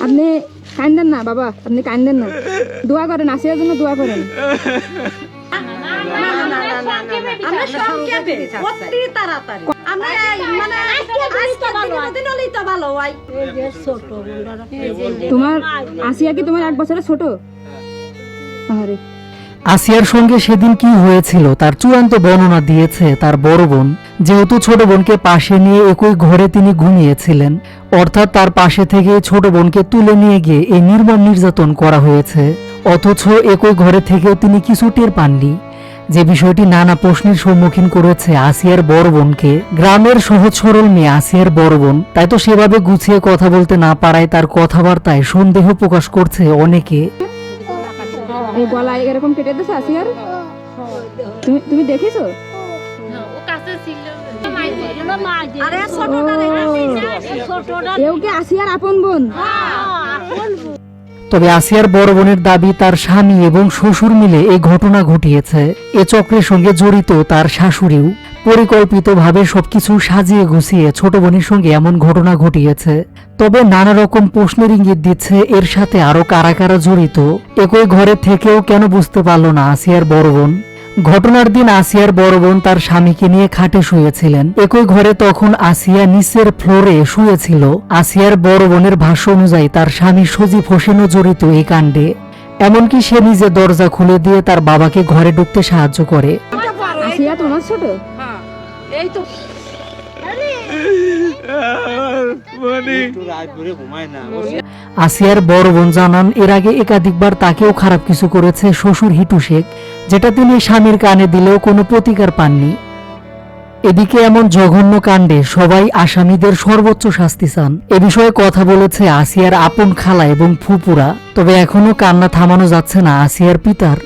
আপনি কান্দেন না বাবা, আপনি কান্দেন না, দোয়া করেন, আসিয়ার জন্য দোয়া করেন। তোমার আসিয়া কি তোমার 1 বছরের ছোট? আরে আসিয়ার সঙ্গে সেদিন কি হয়েছিল তার চূড়ান্ত বর্ণনা দিয়েছে তার বড় বোন। যেহেতু ছোট বোনকে পাশে নিয়ে একই ঘরে তিনি ঘুমিয়েছিলেন, অর্থাৎ তার পাশে থেকে ছোট বোনকে তুলে নিয়ে গিয়ে এই নির্মম নির্যাতন করা হয়েছে, অথচ একই ঘরে থেকেও তিনি কিছু টের পাননি। যে বিষয়টি নানা প্রশ্নের সম্মুখীন করেছে আসিয়ার বড় বোনকে। গ্রামের সহজ সরল মেয়ে আসিয়ার বড় বোন, তাই তো সেভাবে গুছিয়ে কথা বলতে না পারায় তার কথাবার্তায় সন্দেহ প্রকাশ করছে অনেকে। এই গলায় এরকম কেটে দিয়েছে আসিয়ার, তুমি দেখেছো? এও কি আসিয়ার আপন বোন? তবে আসিয়ার বড় বোনের দাবি তার স্বামী এবং শ্বশুর মিলে এই ঘটনা ঘটিয়েছে। এ চক্রের সঙ্গে জড়িত তার শাশুড়িও। পরিকল্পিতভাবে সবকিছু সাজিয়ে গুছিয়ে ছোট বোনের সঙ্গে এমন ঘটনা ঘটিয়েছে। তবে নানা রকম প্রশ্নের ইঙ্গিত দিচ্ছে এর সাথে আরো কারা কারা জড়িত। একই ঘরে থেকেও কেন বুঝতে পারল না আসিয়ার বড় বোন? ঘটনার দিন আসিয়ার বড় বোন তার স্বামীকে নিয়ে খাটে শুয়েছিলেন। একই ঘরে তখন আসিয়া নিচের ফ্লোরে শুয়েছিল। আসিয়ার বড় বোনের ভাষ্য অনুযায়ী তার স্বামী সজীব হোসেনও জড়িত এই কাণ্ডে। এমনকি সে নিজে দরজা খুলে দিয়ে তার বাবাকে ঘরে ঢুকতে সাহায্য করে। আসিয়া তোমার ছোট? এই তো আসিয়ার বড় বোন জানান এর আগে একাধিকবার তাকেও খারাপ কিছু করেছে শ্বশুর হিটু শেখ, যেটা তিনি স্বামীর কানে দিলেও কোনো প্রতিকার পাননি। এদিকে এমন জঘন্য কাণ্ডে সবাই আসামিদের সর্বোচ্চ শাস্তি চান। এ বিষয়ে কথা বলেছে আসিয়ার আপন খালা এবং ফুপুরা। তবে এখনো কান্না থামানো যাচ্ছে না আসিয়ার পিতার।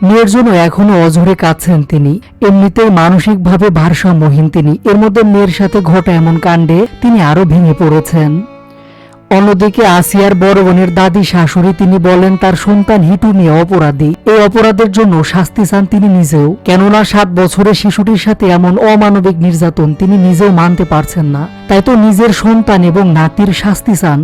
মেয়ের জন্য এখনো অঝরে কাঁদছেন তিনি। এমনিতেই মানসিকভাবে ভারসাম্যহীন তিনি, এর মধ্যে মেয়ের সাথে ঘটা এমন কাণ্ডে তিনি আরো ভেঙে পড়েছেন। অন্যদিকে আসিয়ার বড় বোনের দাদি শাশুড়ি তিনি বলেন তার সন্তান হিটু মেয়ে অপরাধী। এই অপরাধের জন্য শাস্তি চান তিনি নিজেও। কেননা 7 বছরের শিশুটির সাথে এমন অমানবিক নির্যাতন তিনি নিজেও মানতে পারছেন না। তাই তো নিজের সন্তান এবং নাতির শাস্তি চান।